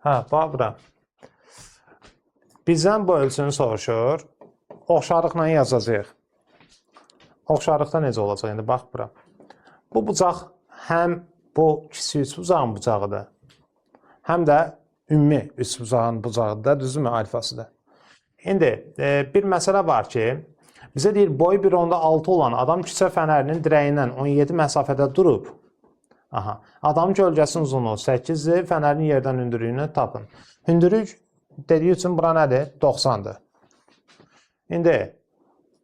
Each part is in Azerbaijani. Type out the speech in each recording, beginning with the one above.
Hə, bax bura. Bizdən bu ölçünü soruşur. Oxşarlıqla yazacağıq. Oxşarlıqda necə olacaq? İndi bax bura. Bu bucaq həm bu kiçik üçbucağın bucağıdır, həm də ümumi üçbucağın bucağıdır, düzdürmü? Alfasıdır. İndi bir məsələ var ki, bizə deyir boyu 1.6 olan adam küçə fənərinin dirəyindən 17 məsafədə durub. Aha. Adamın kölgəsinin uzunluğu 8-dir, fənərin yerdən hündürlüyünü tapın. Hündürlük dediyi üçün bura nədir? 90-dır. İndi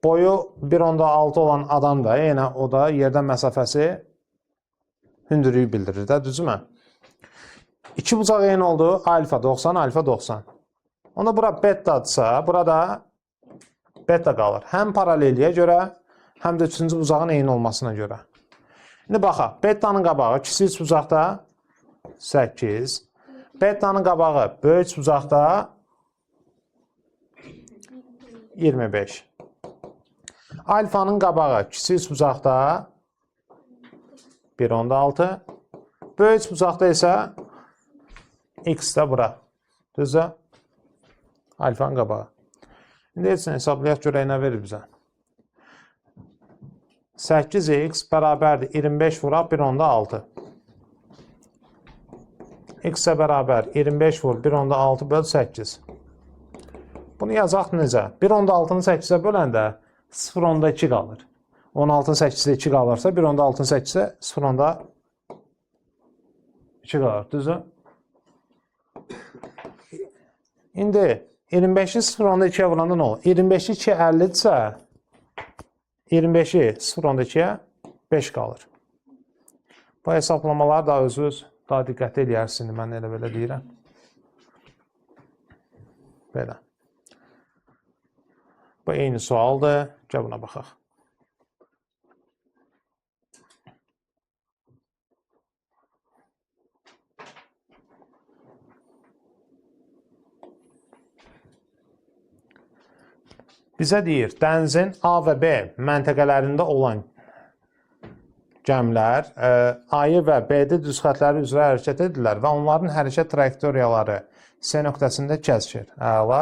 boyu 1.6 olan adam da, yəni o da yerdən məsafəsi hündürlüyü bildirir də, düzdürmü? İki bucaq eyni oldu, alfa 90, alfa 90. Onda bura betadırsa, burada beta qalır. Həm paralelliyə görə, həm də üçüncü bucağın eyni olmasına görə. İndi baxaq, betanın qabağı kiçik üçbucaqda 8, betanın qabağı böyük üçbucaqda 25. Alfanın qabağı kiçik üçbucaqda 1.6, böyük üçbucaqda isə x də bura. Düzdür? Alfanın qabağı. İndi heç hesablayaq görək nə verir bizə. 8x bərabərdir 25 vuraq 1.6. X-ə bərabər 25 vur 1.6 böl 8. Bunu yazaq necə? 1.6-nı 8-ə böləndə 0.2 qalır. 16-nın 8-də 2 qalırsa 1.6-nın 8-də 0.2 qalır. Düzdür? İndi 25-i 0.2-yə vuranda nə olur? 25-i 2 50-dirsə 25-i 0.2-yə 5 qalır. Bu hesablamalar da özünüz daha diqqətli eləyərsiniz. Mən elə belə deyirəm. Belə. Bu eyni sualdır. Gəl buna baxaq. Bizə deyir, dənizin A və B məntəqələrində olan gəmilər A-yı və B-də düz xətləri üzrə hərəkət edirlər və onların hərəkət trayektoriyaları C nöqtəsində kəsişir. Əla.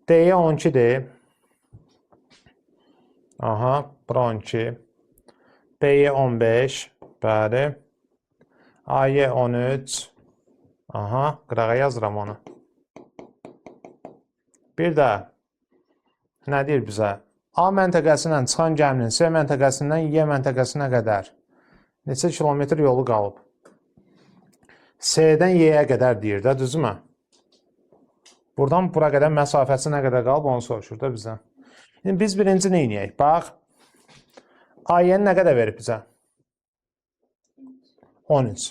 D-yə 12-dir. Aha, bura 12. B-yə 15. Bəli. A-yə 13. Aha, qırağa yazıram onu. Bir də nə deyir bizə? A məntəqəsindən çıxan gəminin C məntəqəsindən Y məntəqəsinə qədər neçə kilometr yolu qalıb? C-dən Y-yə qədər deyir də, düzdürmü? Buradan bura qədər məsafəsi nə qədər qalıb onu soruşur da bizə. İndi biz birinci nə edəyək? Bax, A-yə nə qədər verib bizə? 13.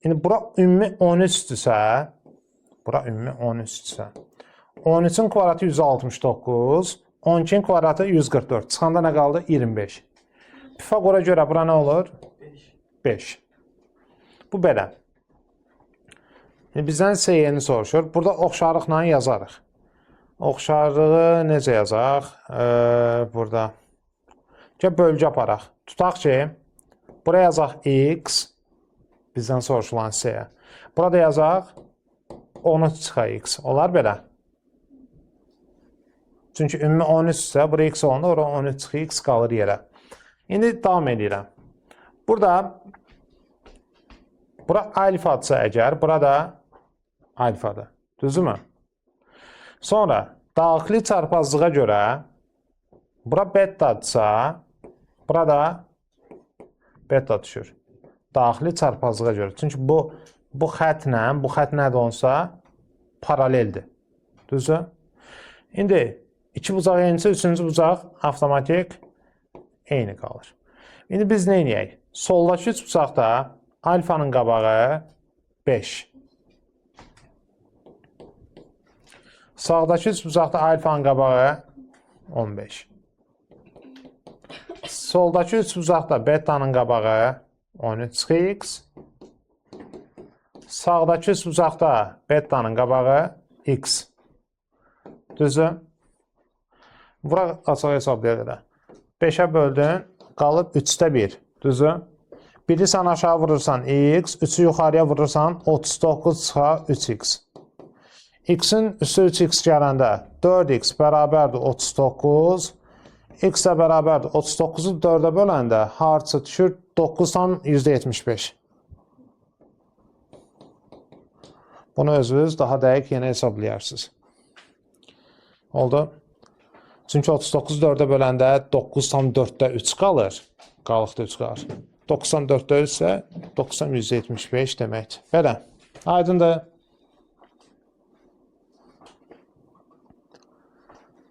İndi bura ümumi 13-dürsə, bura ümumi 13-dürsə, 13-ün kvadratı 169, 12-nin kvadratı 144. Çıxanda nə qaldı? 25. Pifagora görə bura nə olur? 5. Bu belə. Bizdən C-ni soruşur. Burada oxşarlıqla yazarıq. Oxşarlığı necə yazaq? Burada. Gəl bölgə aparaq. Tutaq ki, buraya yazaq x, bizdən soruşulan C-yə. Burada yazaq 13 çıxa x. Olar belə. Çünki ümumi 13-sə, bura x olanda, ora 13 çıxı x qalır yerə. İndi davam edirəm. Burada, bura alfadırsa əgər, burada alfadır. Düzdürmü? Sonra, daxili çarpazlığa görə, bura betadırsa, burada beta düşür. Daxili çarpazlığa görə. Çünki bu xətlə, bu xət nədə olsa, paraleldir. Düzdür? İndi, İki bucaq eynisə, üçüncü bucaq avtomatik eyni qalır. İndi biz nə edəyək? Soldakı üç bucaqda alfanın qabağı 5. Sağdakı üç bucaqda alfanın qabağı 15. Soldakı üç bucaqda betanın qabağı 13x. Sağdakı üç bucaqda betanın qabağı x. Düzdür? Bura açıq hesablayaq elə. 5-ə böldün, qalıb 3-də 1. Düzdür? 1-i sən aşağı vurursan x, 3-ü yuxarıya vurursan 39 çıxa 3x. X-in üstü 3x gələndə 4x bərabərdir 39. X-ə bərabərdir 39-u 4-ə böləndə harcı düşür 9,75. Bunu özünüz daha dəqiq yenə hesablayarsınız. Oldu. Çünki 39 4-ə böləndə 9,4-də 3 qalır. Qalıqda 3 qalır. 94-də 3 isə 9,175 deməkdir. Belə. Aydındır.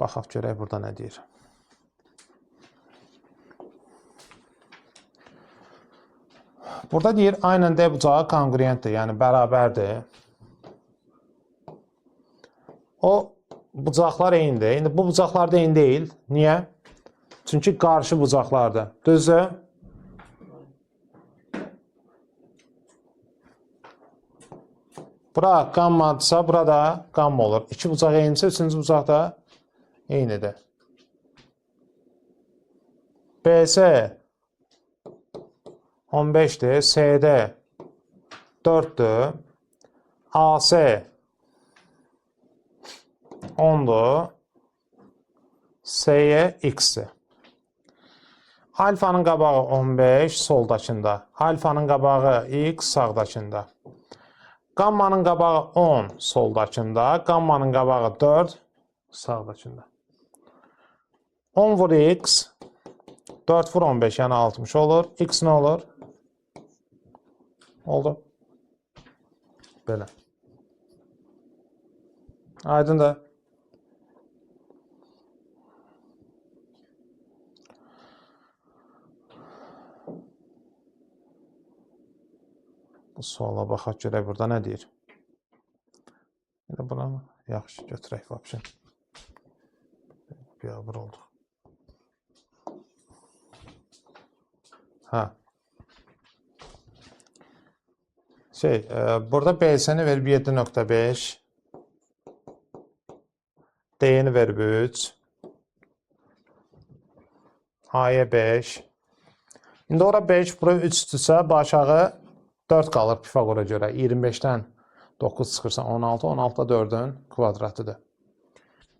Baxaq görək burada nə deyir. Burada deyir, aynən D bucağı konqurentdir, yəni bərabərdir. O bucaqlar eynidir. İndi bu bucaqlar da eyni deyil. Niyə? Çünki qarşı bucaqlardır. Düzdür? Bura qammadırsa, burada qamma olur. İki bucaq eynisə, üçüncü bucaq da eynidir. BS 15'dir, CD 4'dür, AC 10'dur, S'ye X'dir. Alfanın qabağı 15 soldakında, alfanın qabağı X sağdakında. Qammanın qabağı 10 soldakında, qammanın qabağı 4 sağdakında. 10 vur X, 4 vur 15 yəni 60 olur. X nə olur? Oldu. Belə. Aydındır. Bu suala baxaq görək burada nə deyir. Elə buna yaxşı götürək vəbşin. Biabır oldu. Hə. Burada BS-ni verib 7.5. D-ni verib 3. A-ya 5. İndi ora 5, bura 3-dürsə, aşağı 4 qalır Pifagora görə. 25-dən 9 çıxırsa 16, 16 da 4-ün kvadratıdır.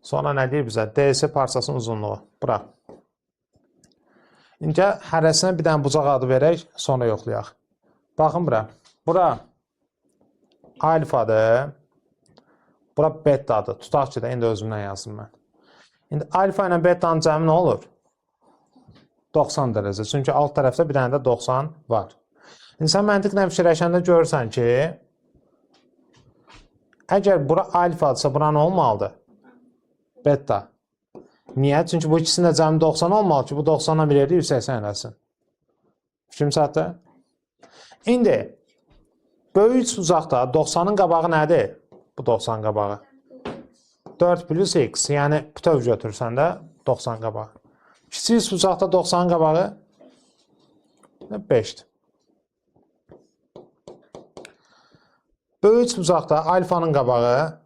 Sonra nə deyir bizə? DS parçasının uzunluğu. Bura. İndi hərəsinə bir dənə bucaq adı verək, sonra yoxlayaq. Baxın bura. Bura alfadır. Bura betadır. Tutaq ki də, indi özümdən yazdım mən. İndi alfa ilə betanın cəmi nə olur? 90 dərəcə. Çünki alt tərəfdə bir dənə də 90 var. İndi sən məntiqlə fikirləşəndə görürsən ki, əgər bura alfadırsa, bura nə olmalıdır? Beta. Niyə? Çünki bu ikisinin də cəmi 90 olmalı ki, bu 90-dan bir yerdə 180 eləsin. Fikrim çatdı? İndi, böyük uzaqda 90-ın qabağı nədir? Bu 90 qabağı. 4 plus x, yəni bütöv götürsən də 90 qabağı. Kiçik uzaqda 90 qabağı 5'dir. Böyük uzaqda alfanın qabağı,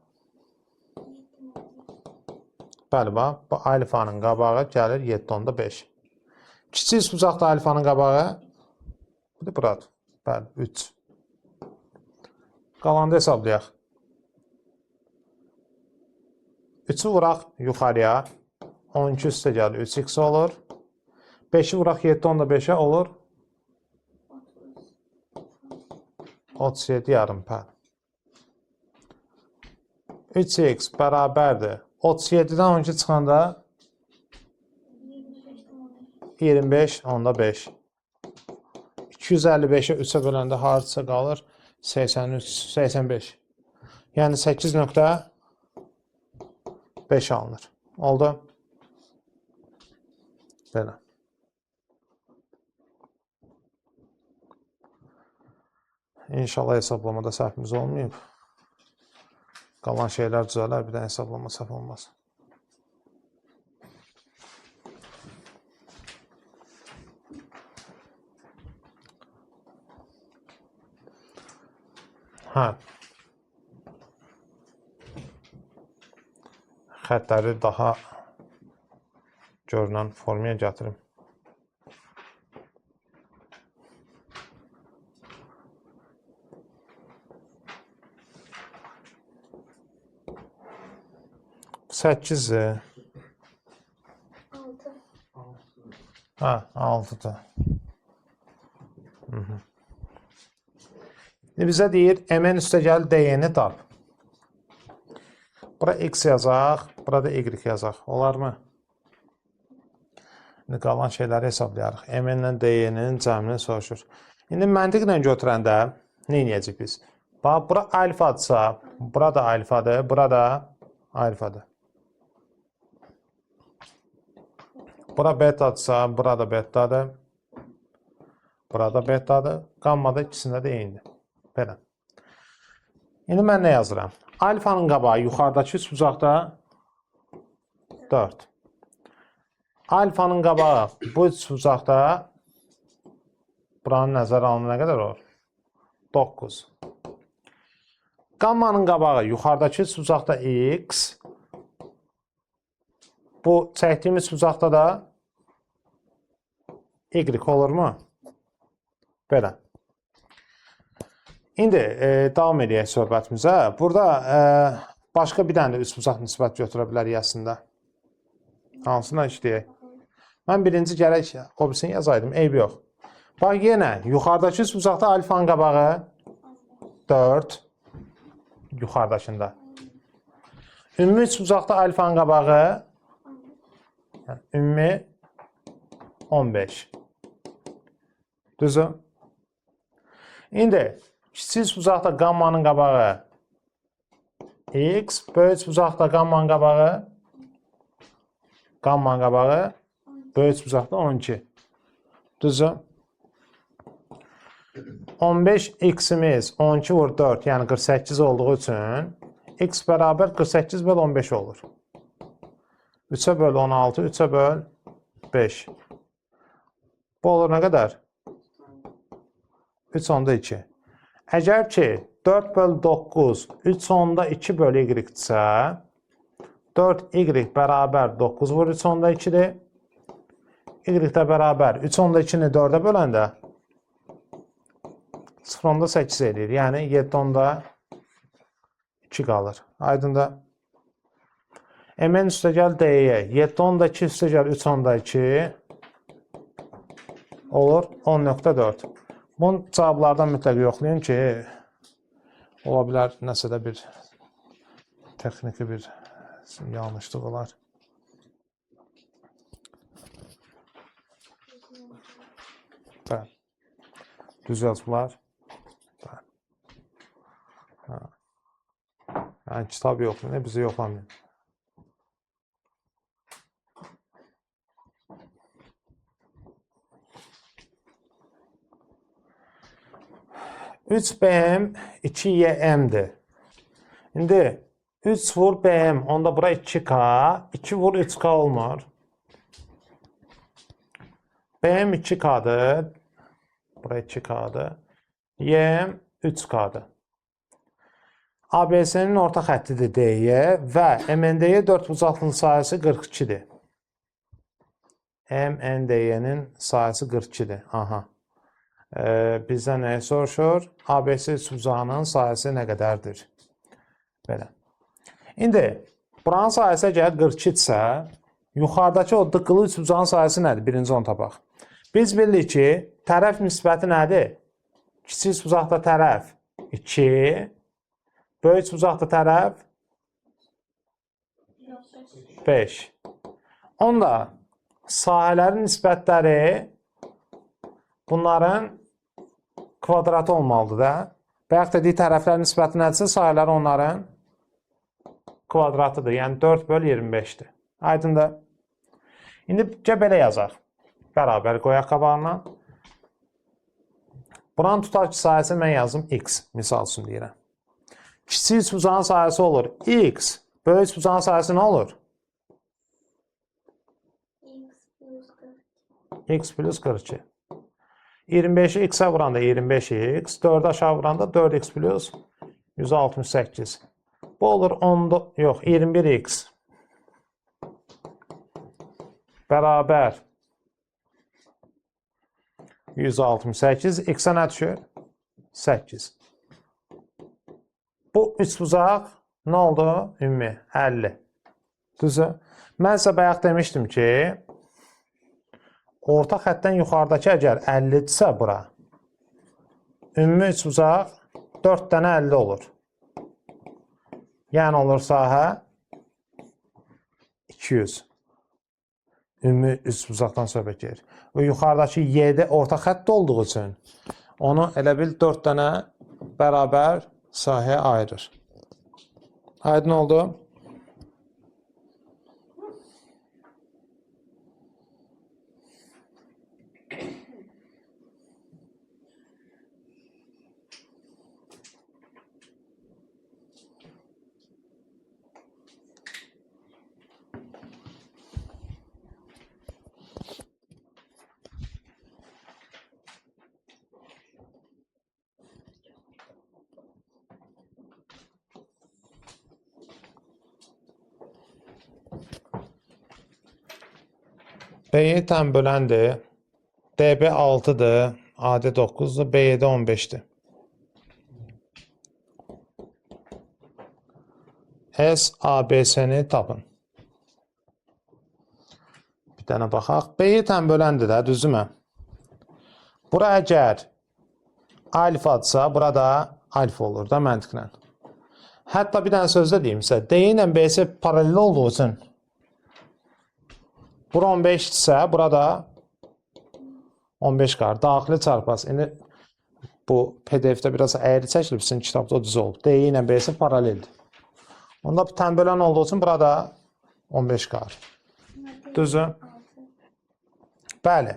bəli, bax, bu alfanın qabağı gəlir 7.5. Kiçik uzaqda alfanın qabağı, buradır, bəli, 3. Qalanda hesablayaq. 3'ü vuraq yuxarıya, 12 üstə gəlir, 3x olur. 5'i vuraq 7.5'ə olur. 37 yarım pər. 3x bərabərdir. 37-dən 12 çıxanda 25.5. 255'ə 3'ə böləndə harcısa qalır 83, 85. Yəni 8.5 alınır. Oldu. Belə. İnşallah hesablamada səhvimiz olmayıb. Qalan şeylər düzələr, bir də hesablama səhv olmaz. Hə. Xətləri daha görünən formaya gətirim. 8-dir. 6. Hə, 6-dır. Bizə deyir, mn üstəgəl dn-i tap. Bura x yazaq, burada y yazaq. Olar mı? İndi qalan şeyləri hesablayarıq. mn-lə dn-in cəmini soruşur. İndi məntiqlə götürəndə nə edəcəyik biz? Bax, bura alfadırsa, bura da alfadır, bura da alfadır. Bura betadırsa, bura da betadır. Bura da betadır. Gamma da ikisində də eynidir. Belə. İndi mən nə yazıram? Alfanın qabağı yuxarıdakı üçbucaqda 4. Alfanın qabağı bu üçbucaqda buranın nəzərə alınana nə qədər olur? 9. Gammanın qabağı yuxarıdakı üçbucaqda x. Bu çəkdiyimiz üçbucaqda da y olurmu? Belə. İndi davam edək söhbətimizə. Burada başqa bir dənə də üçbucaq nisbət götürə bilərik əslində. Hansına işləyək? Mən birinci gərək o birisini yazaydım. Eyb yox. Bax, yenə yuxarıdakı üçbucaqda alfanın qabağı 4. Yuxarıdakında. Ümumi üçbucaqda alfanın qabağı ümumi 15. Düzü? İndi kiçik üçbucaqda qammanın qabağı x, böyük üçbucaqda qammanın qabağı böyük üçbucaqda 12. Düzü? 15x-imiz 12 vur 4, yəni 48 olduğu üçün x bərabər 48 böl 15 olur. 3-ə böl 16, 3-ə böl 5. Bu olur nə qədər? 3 onda 2. Əgər ki 4 böl 9, 3 onda 2 böl y-dirsə, 4y bərabər 9 vur 3 onda 2-dir. Y də bərabər 3 onda 2-ni 4-ə böləndə 0 onda 8 edir. Yəni 7 onda 2 qalır. Aydındır. Mn üstəgəl d-yə 7 onda 2 üstəgəl 3 onda 2 olur 10.4. Bunu cavablardan mütləq yoxlayın ki, ola bilər nəsə də bir texniki bir yanlışlıq olar. Bəli. Düz yazıblar. Yəni kitab yoxlayın, bizi yoxlamayın. Üç bm 2ym-dir. İndi 3 vur bm, onda bura 2k, 2 vur 3k olmur. Bm 2k'dır. Bura 2k'dır. Ym 3k'dır. ABC-nin orta xəttidir D-yə və MND-yə 4 bucaqlının sayısı 42-dir. MND-nin sayısı 42-dir. Aha. Bizdən nəyi soruşur? ABC üçbucağının sayısı nə qədərdir? Belə. İndi, buranın sayısı əgər 42-dirsə, yuxarıdakı o dıqqılı üçbucağın sayısı nədir? Birinci onu tapaq. Biz bilirik ki, tərəf nisbəti nədir? Kiçik üçbucaqda tərəf 2, böyük üçbucaqda tərəf 5. Onda sahələrin nisbətləri bunların kvadratı olmalıdır da. Bayaq dediyi tərəflərin nisbəti nədirsə, sayələri onların kvadratıdır. Yəni 4 böl 25-dir. Aydındır. İndi belə yazaq. Bərabər qoyaq qabağına. Buranın tutaq ki, sayəsi mən yazdım x. Misal üçün deyirəm. Kiçik üçbucağın sayəsi olur x. Böyük üçbucağın sayəsi nə olur? X plus 42. 25'i x'e vuranda 25x, 4'ü aşağı vuranda 4x plus 168. Bu olur 10, yox 21x bərabər 168. X-ə nə düşür? 8. Bu üçbucaq nə oldu? Ümumi 50. Düzdür? Mən sizə bayaq demişdim ki, orta xəttdən yuxarıdakı əgər 50-dirsə bura, ümumi üçbucaq 4 dənə 50 olur. Yəni olur sahə 200. Ümumi üçbucaqdan söhbət gedir. O yuxarıdakı 7 orta xətt olduğu üçün onu elə bil 4 dənə bərabər sahəyə ayırır. Aydın oldu? B7 tam böləndir. DB 6'dır. AD 9'dur. B7 15'dir. S, ABS'ni tapın. Bir dənə baxaq. B7 tam böləndir də, düzdürmü? Bura əgər alfadsa, burada alfa olur da məntiqlə. Hətta bir dənə sözdə deyim sizə. D ilə BS paralel olduğu üçün bura 15-dirsə, burada 15 qalır. Daxili çarpaz. İndi bu PDF-də biraz əyri çəkilib, sizin kitabda o düz olub. D ilə BS paraleldir. Onda bir tən bölən olduğu üçün burada 15 qalır. Düzdür? Bəli.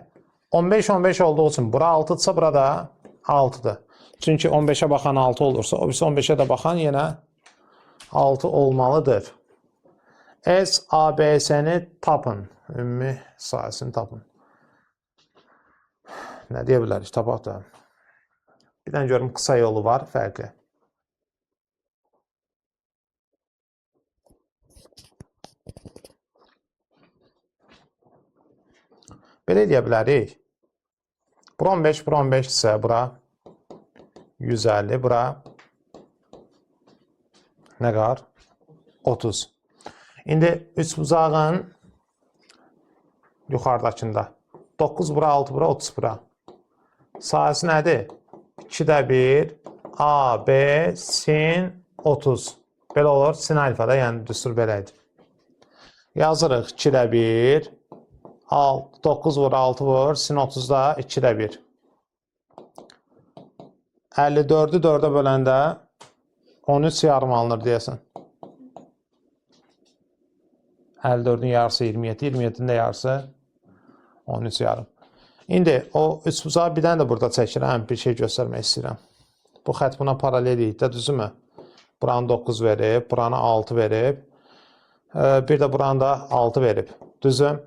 15-15 olduğu üçün bura 6-dırsa, burada 6-dır. Çünki 15'ə baxan 6 olursa, o birisi 15'ə də baxan yenə 6 olmalıdır. S, ABS'ni tapın. Ümumi sayısını tapın. Nə deyə bilərik? Tapaq da. Bir dənə görüm, qısa yolu var, fərqli. Belə deyə bilərik. Bura 15, bura 15-dirsə, bura 150, bura nə qar? 30. İndi üçbucağın yuxarıdakında 9 bura, 6 bura, 30 bura. Sahəsi nədir? 2-də 1, A, B, sin 30. Belə olur, sin alfada, yəni düstur belə idi. Yazırıq 2-də 1, 9 vur, 6 vur, sin 30-da 2-də 1. 54'ü 4'ə böləndə 13 yarım alınır deyəsən. 54'ün yarısı 27, 27'nin də yarısı 13 yarım. İndi o üçbucağı bir dənə də burada çəkirəm, bir şey göstərmək istəyirəm. Bu xətt buna paralel idi də, düzümü? Buranı 9 verib, buranı 6 verib, bir də buranı da 6 verib. Düzüm?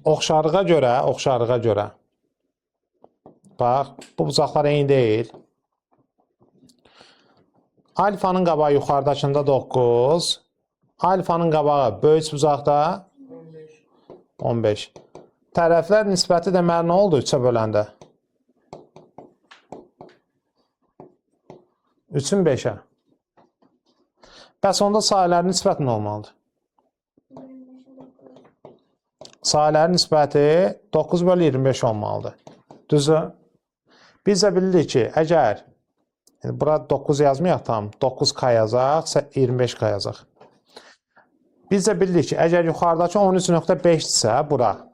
Oxşarlığa görə, bax, bu bucaqlar eyni deyil. Alfanın qabağı yuxarıdakında 9, alfanın qabağı böyük bucaqda 15. Tərəflər nisbəti deməli nə oldu 3-ə böləndə? 3-ün 5-ə. Bəs onda sahələrin nisbəti nə olmalıdır? Sahələrin nisbəti 9/25 olmalıdır. Düzdür? Biz də bildik ki, əgər burada 9 yazmayaq tam, 9K yazaq, 25K yazaq. Biz də bildik ki, əgər yuxarıdakı 13.5-dirsə, bura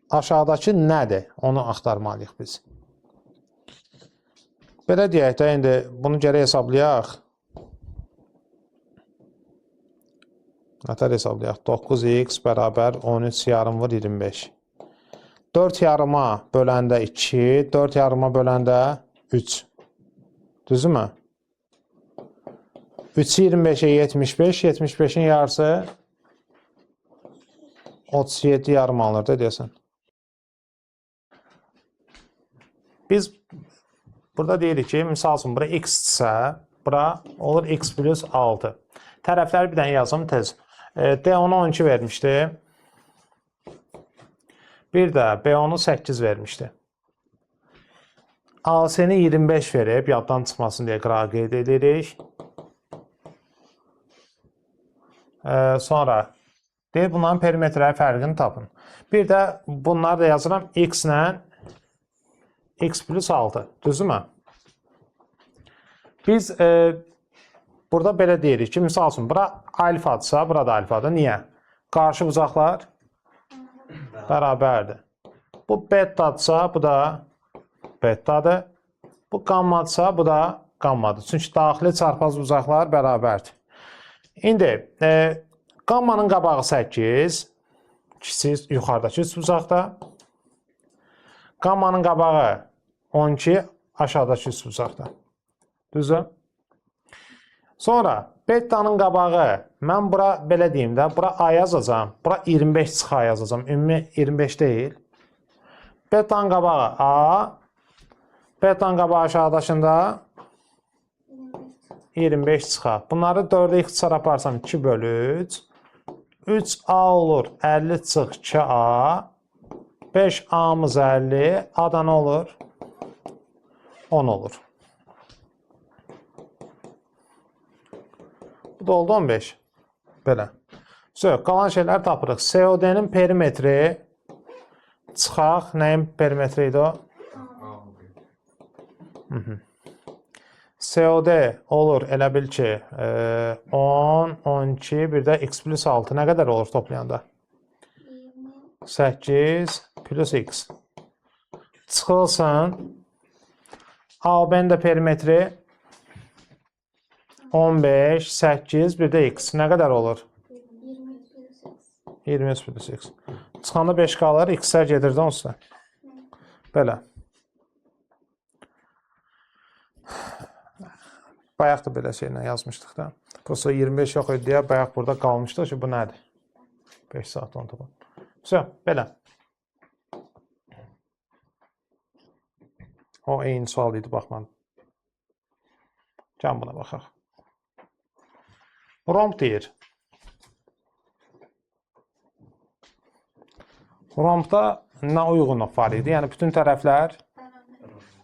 aşağıdakı nədir? Onu axtarmalıyıq biz. Belə deyək də, indi bunu gərək hesablayaq. Nətər hesablayaq? 9x bərabər 13 yarım vur 25. 4 yarıma böləndə 2, 4 yarıma böləndə 3. Düzdürmü? 3'ü 25'e 75, 75'in yarısı 37 yarım alınır da deyəsən. Biz burada deyirik ki, misal üçün bura x-dirsə, bura olur x plus 6. Tərəfləri bir dənə yazım tez. D10'u 12 vermişdi. Bir də B10'u 8 vermişdi. AC-ni 25 verib, yaddan çıxmasın deyə qırağa qeyd edirik. Sonra deyir, bunların perimetrə fərqini tapın. Bir də bunları da yazıram x ilə x plus 6. Düzdürmü? Biz burada belə deyirik ki, misal üçün, bura alfadırsa, burada alfadır. Niyə? Qarşı bucaqlar bərabərdir. Bu betadırsa, bu da betadır. Bu qammадırsa, bu da qammadır. Çünki daxili çarpaz bucaqlar bərabərdir. İndi qammanın qabağı 8, kiçik yuxarıdakı üst bucaqda. Qammanın qabağı 12, aşağıdakı üst bucaqda. Düzdür? Sonra betanın qabağı, mən bura belə deyim də, bura A yazacağam, bura 25 çıx A yazacağam, ümumi 25 deyil. Betanın qabağı A, betanın qabağı aşağıdakında 25 çıx A. Bunları 4-ə ixtisar aparsam 2 bölü 3. 3A olur, 50 çıx 2A. 5A'mız 50, A da nə olur? 10 olur. Bu da oldu 15. Belə. Qalan şeyləri tapırıq. COD-nin perimetri çıxaq. Nəyin perimetri idi o? COD olur, elə bil ki 10, 12, bir də x plus 6 nə qədər olur toplayanda? 8 plus x. Çıxılsın. AB-nin də perimetri 15, 8, bir də x. Nə qədər olur? 20 plus x. Çıxanda 5 qalır, x-lər gedirdi onsuz. Belə. Bayaq da belə şeylə yazmışdıq da. Prosta 25 yox idi deyə bayaq burada qalmışdıq ki, bu nədir? 5 saat 10 topa. Belə. O eyni sual idi, baxmadım. Gəlin buna baxaq. Romb deyir. Rombda nə uyğunluq var idi? Yəni, bütün tərəflər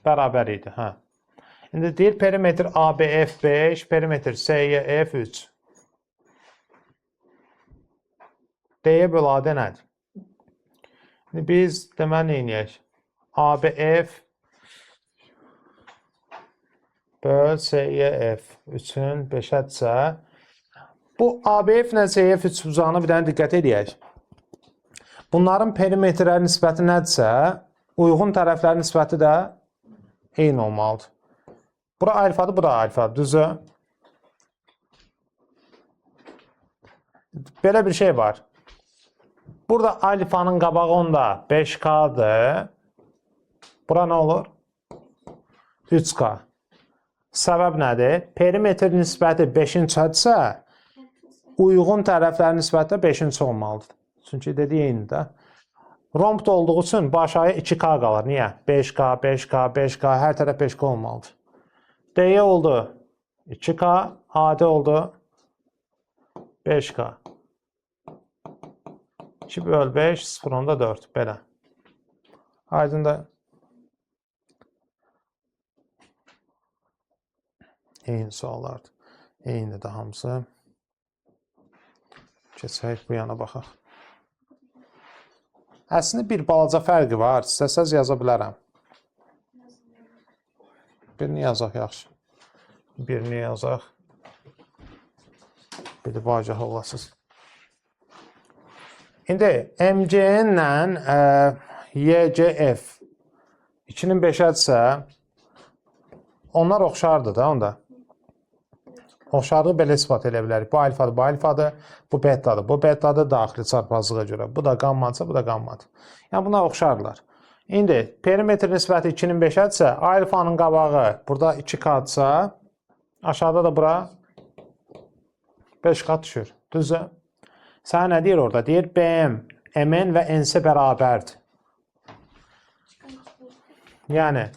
bərabər idi. İndi deyir, perimetr ABF 5, perimetr CYF 3. D-yə böl AD nədir? İndi biz deməli neyiniyək? ABF böl CYF 3-ün 5-ədsə, bu ABF ilə CYF 3 bucağına bir dənə diqqət edək. Bunların perimetrləri nisbəti nədirsə, uyğun tərəflərin nisbəti də eyni olmalıdır. Bura alfadır, bura alfadır, düzdür? Belə bir şey var. Burada alfanın qabağı onda 5K'dır. Bura nə olur? 3K. Səbəb nədir? Perimetr nisbəti 5-in çədirsə, uyğun tərəflərin nisbəti 5-in çə olmalıdır. Çünki dediyi eynidir. Rombda olduğu üçün bu aşağıya 2K qalır. Niyə? 5K, 5K, 5K, hər tərəf 5K olmalıdır. D oldu 2K, AD oldu 5K. 2 böl 5, 0.4. Belə. Aydındır. Eyni suallardır. Eynidir də hamısı. Keçək bu yana baxaq. Əslində bir balaca fərqi var. İstəsəz yaza bilərəm. Birini yazaq yaxşı. Birini yazaq. Bir də vacih olasınız. İndi MCN ilə YCF 2-nin 5-ədirsə, onlar oxşardır da onda. Oxşarlığı belə ispat edə bilərik. Bu alfadır, bu alfadır, bu betadır, bu betadır daxili çarpazlığa görə. Bu da qammadırsa, bu da qammadır. Yəni bunlar oxşardılar. İndi perimetr nisbəti 2-nin 5-ədirsə, alfanın qabağı burada 2K'dırsa, aşağıda da bura 5K düşür. Düzdür? Sənə nə deyir orada? Deyir BM, MN və NS bərabərdir. Yəni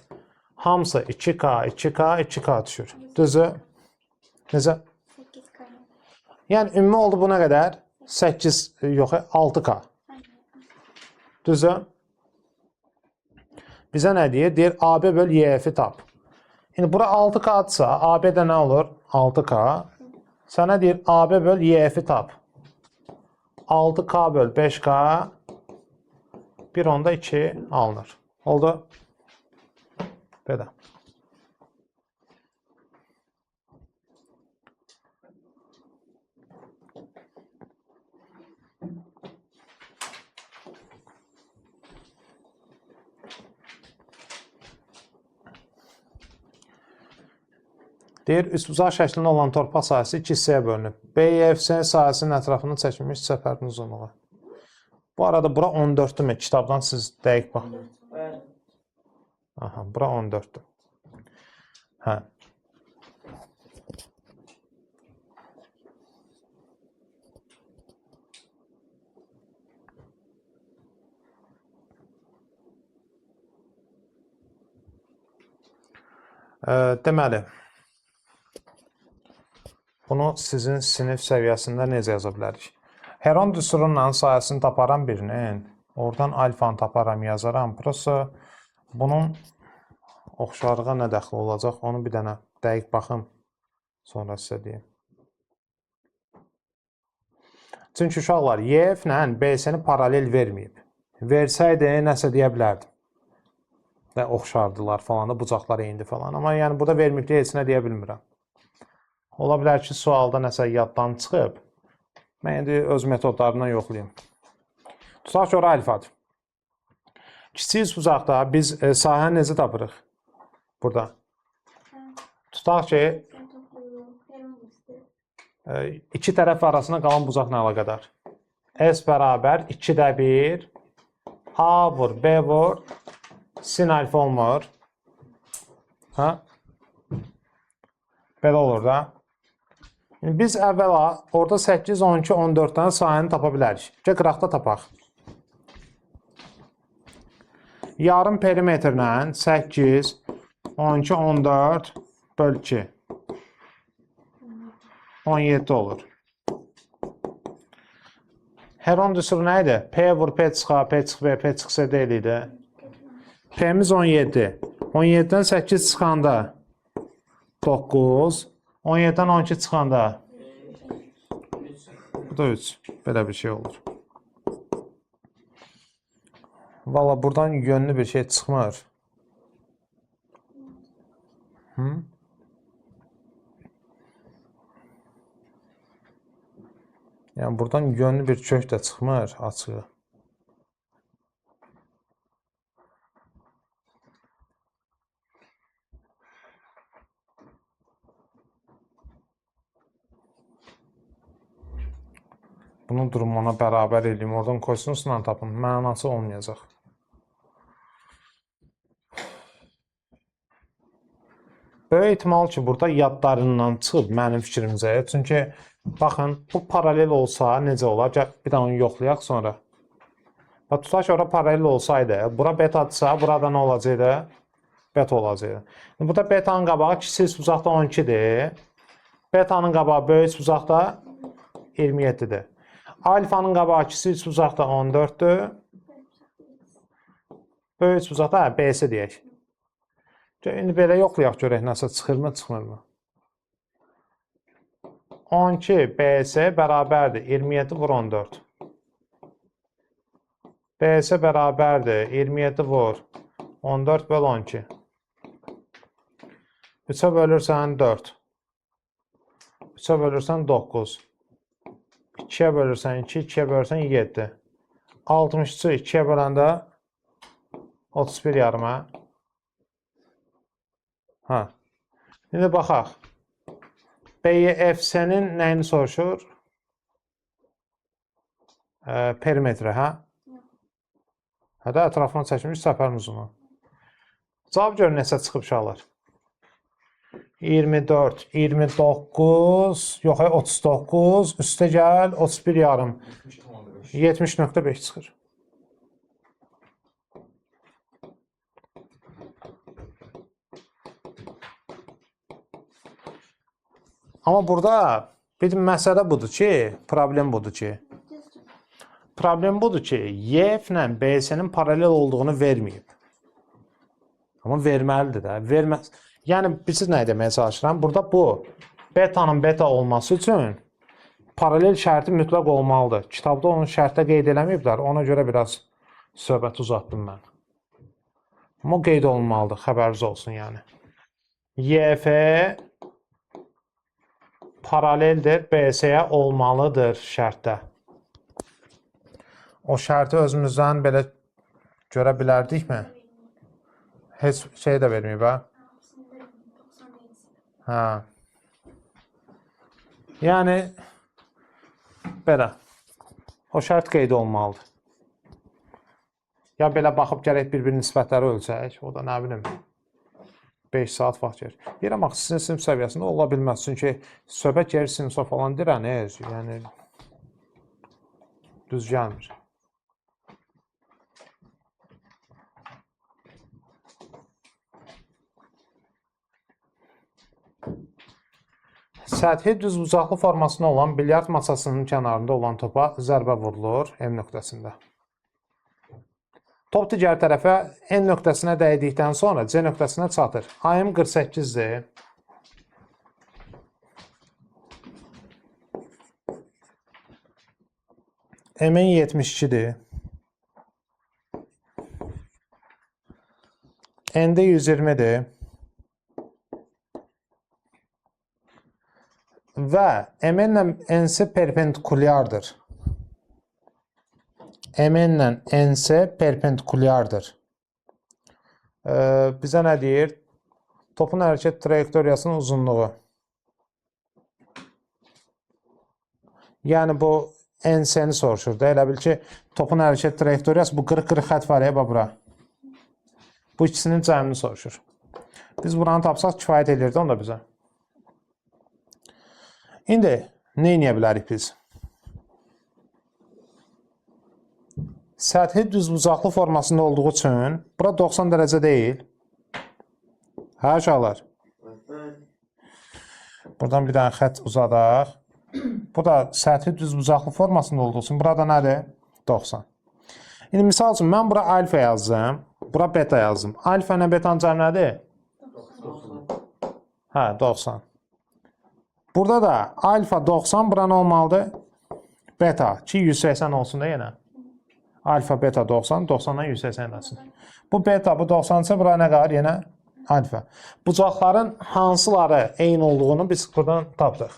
hamısı 2K, 2K, 2K düşür. Düzdür? Necə? 8K. Yəni ümumi oldu buna qədər 8, yox, 6K. Düzdür? bizə nə deyir? Deyir AB böl YF-i tap. İndi bura 6K-dırsa, AB-də nə olur? 6K. Sənə deyir AB böl YF-i tap. 6K böl 5K 1/2 alınır. Oldu? Belə. Deyir, üçbucaq şəklində olan torpaq sahəsi 2 hissəyə bölünüb. BFC sahəsinin ətrafında çəkilmiş səpərin uzunluğu. Bu arada bura 14-dür. Kitabdan siz dəqiq baxın. Aha, bura 14-dür. Hə. Deməli, bunu sizin sinif səviyyəsində necə yaza bilərik? Heron düsturundan sayəsini taparam birinin, oradan alfanı taparam, yazaram. Prosta bunun oxşarlığa nə dəxil olacaq, onu bir dənə dəqiq baxım, sonra sizə deyim. Çünki uşaqlar, YF ilə BS-ni paralel verməyib. Versəydi, nəsə deyə bilərdim. Və oxşardılar falan da, bucaqlar eyindi falan. Amma yəni burada verməyib deyə heç nə deyə bilmirəm. Ola bilər ki, sualda nəsə yaddan çıxıb. Mən indi öz metodlarından yoxlayayım. Tutaq ki, ora alfadır. Kiçik bucaqda biz sahəni necə tapırıq? Burada. Tutaq ki, iki tərəf arasında qalan bucaq nə əlaqədar? S bərabər 2-də 1, A vur, B vur, sin alfa olmur. Hə? Belə olur da. Biz əvvəla orada 8, 12, 14-dən sahəni tapa bilərik. Qıraqda tapaq. Yarım perimetrlə 8, 12, 14 böl 2. 17 olur. Heron düsturu nə idi? P vur, P çıx A, P çıx B, P çıx C deyildi. P'miz 17. 17-dən 8 çıxanda 9. 17-dən 12 çıxanda bu da 3. Belə bir şey olur. Valla buradan yönlü bir şey çıxmır. Yəni buradan yönlü bir kök də çıxmır açığı. Bunu durumuna bərabər edeyim. Oradan kosinusla tapın. Mənası olmayacaq. Böyük ehtimal ki, burada yadlarından çıxıb mənim fikrimcə. Çünki baxın, bu paralel olsa necə olar? Bir də onu yoxlayaq sonra. Tutaq ki, ora paralel olsaydı, bura betadırsa, burada nə olacaqdı? Beta olacaqdı. Burada betanın qabağı kiçik bucaqda 12-dir. Betanın qabağı böyük bucaqda 27-dir. Alfanın qabağı kiçik bucaqda 14-dür. Böyük bucaqda BS deyək. İndi belə yoxlayaq görək nəsə çıxırmı, çıxmırmı? 12 BS bərabərdir 27 vur 14. BS bərabərdir 27 vur 14 böl 12. 3-ə bölürsən 4. 3-ə bölürsən 9. 2-yə bölürsən 2, 2-yə bölürsən 7. 63-ü 2-yə böləndə 31 yarıma. Hə. İndi baxaq. BFC-nin nəyini soruşur? Perimetri, hə? Hə də ətrafına çəkilmiş səpərin uzunluğu. Cavab görün neçə çıxıb uşaqlar. 24, 29, yox, 39, üstə gəl, 31 yarım. 70.5 çıxır. Amma burada bir məsələ budur ki, problem budur ki, YF ilə BS-nin paralel olduğunu verməyib. Amma verməlidir də. Verməz. Yəni biz nə deməyə çalışıram? Burada bu betanın beta olması üçün paralel şərti mütləq olmalıdır. Kitabda onun şərtdə qeyd eləməyiblər. Ona görə biraz söhbəti uzatdım mən. Amma qeyd olunmalıdır, xəbəriniz olsun yəni. YF paraleldir, BS-yə olmalıdır şərtdə. O şərti özümüzdən belə görə bilərdikmi? Heç şey də verməyib, hə? Hə. Yəni, belə, o şərt qeyd olmalıdır. Ya belə baxıb gərək bir-bir nisbətləri ölçək, o da nə bilim, 5 saat vaxt gəlir. Deyirəm, axı, sizin sinif səviyyəsində ola bilməz. Çünki söhbət gəlir sinifə falan deyirəm, yəni, düz gəlmir. Səthi düz bucaqlı formasında olan bilyard masasının kənarında olan topa zərbə vurulur M nöqtəsində. Top digər tərəfə N nöqtəsinə dəydikdən sonra C nöqtəsinə çatır. AM 48-dir. MN 72-dir. N-də 120-dir. Və MN-lə NC perpendikulyardır. MN-lə NC perpendikulyardır. Bizə nə deyir? Topun hərəkət trayektoriyasının uzunluğu. Yəni, bu NC-ni soruşur da. Elə bil ki, topun hərəkət trayektoriyası, bu qırıq-qırıq xət var ya, bura. Bu ikisinin cəmini soruşur. Biz buranı tapsaq kifayət edirdi onda bizə. İndi, nə edə bilərik biz? Səthi düz bucaqlı formasında olduğu üçün, bura 90 dərəcə deyil. Hə, uşaqlar? Buradan bir dənə xət uzadaq. Bu da səthi düz bucaqlı formasında olduğu üçün, burada nədir? 90. İndi, misal üçün, mən bura alfa yazdım, bura beta yazdım. Alfa ilə betanın cəmi nədir? 90. Hə, 90. Burada da alfa 90, bura nə olmalıdır? Beta, ki 180 olsun da yenə. Alfa, beta 90, 90-dan 180 edəsin. Bu beta, bu 90-sə, bura nə qalır? Yenə alfa. Bucaqların hansıları eyni olduğunu biz buradan tapdıq.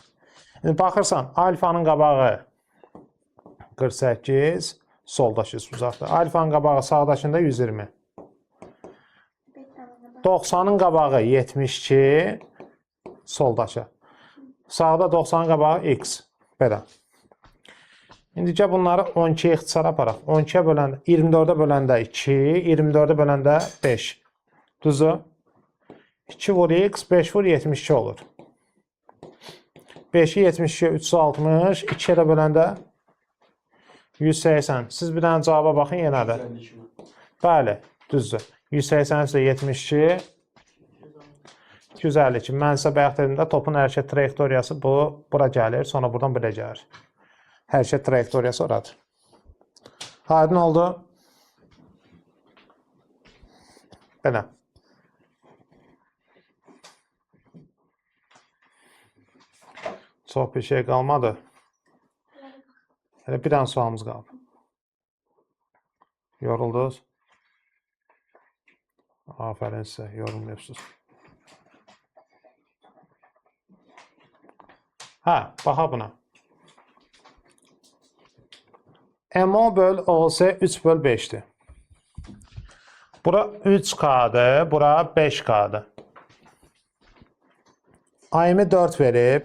İndi baxırsan, alfanın qabağı 48, soldakı bucaqdır. Alfanın qabağı sağdakında 120. 90-ın qabağı 72, soldakı. Sağda 90-ın qabağı x. Belə. İndicə bunları 12-yə ixtisara aparaq. 12-yə böləndə, 24-ə böləndə 2, 24-ə böləndə 5. Düzdür? 2 vur x, 5 vur 72 olur. 5-i 72-yə 360, 2-yə də böləndə 180. Siz bir dənə cavaba baxın yenə də. Bəli, düzdür. 180 isə 72, 252. Mən sizə bayaq dedimdə topun hərəkət trayektoriyası bu, bura gəlir, sonra buradan belə gəlir. Hərəkət trayektoriyası oradır. Aydın oldu. Belə. Çox bir şey qalmadı. Elə bir dənə sualımız qaldı. Yoruldunuz? Afərin sizə, yorulmayıbsınız. Hə, baxa buna. MO böl OS 3 böl 5'dir. Bura 3K'dır, bura 5K'dır. AM-i 4 verib.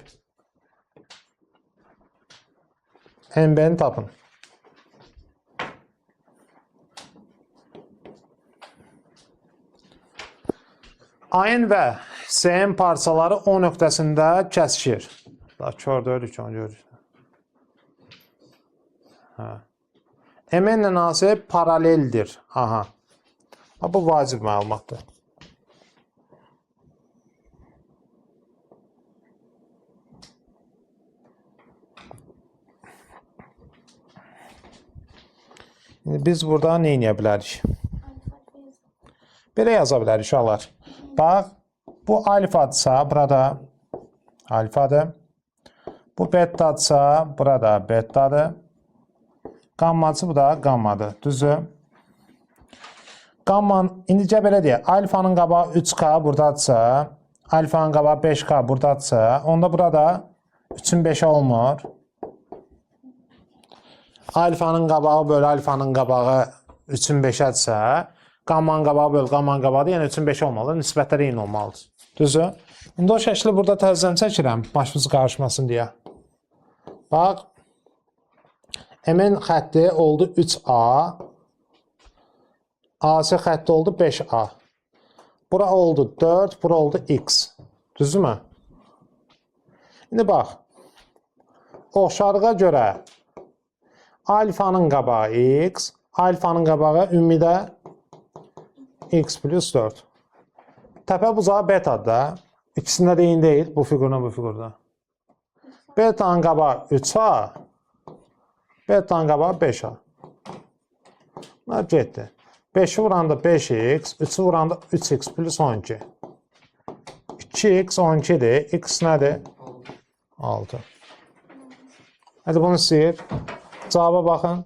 MB'ni tapın. AN və SN parçaları O nöqtəsində kəsişir. Daha kör deyilik, onu görürük. Hə. MN-lə AC paraleldir. Aha. Bu vacib məlumatdır. Biz burada nə edə bilərik? Belə yaza bilərik uşaqlar. Bax, bu alfadırsa, burada alfadır. Bu bettadırsa, burada bettadır. Qammacı bu da qammadır. Düzdür? Qamman, indicə belə deyək, alfanın qabağı 3K buradadırsa, alfanın qabağı 5K buradadırsa, onda burada 3-ün 5'i olmur. Alfanın qabağı bölü alfanın qabağı 3-ün 5'ədirsə, qammanın qabağı bölü qammanın qabağı yəni 3-ün 5 olmalıdır, nisbətlər eyni olmalıdır. Düzdür? İndi o şəkli burada təzədən çəkirəm, başımız qarışmasın deyə. Bax, MN xətti oldu 3A, AC xətti oldu 5A. Bura oldu 4, bura oldu X. Düzdürmü? İndi bax, oxşarlığa görə alfanın qabağı X, alfanın qabağı ümumidə X plus 4. Təpə bucağı betadır da. İkisində də eyni deyil, bu fiqurla bu fiqurda. Betanın qabağı 3A, betanın qabağı 5A. Bunlar getdi. 5'i vuranda 5x, 3'ü vuranda 3x plus 12. 2x 12'dir. X nədir? 6. Hadi bunu sıyır. Cavaba baxın.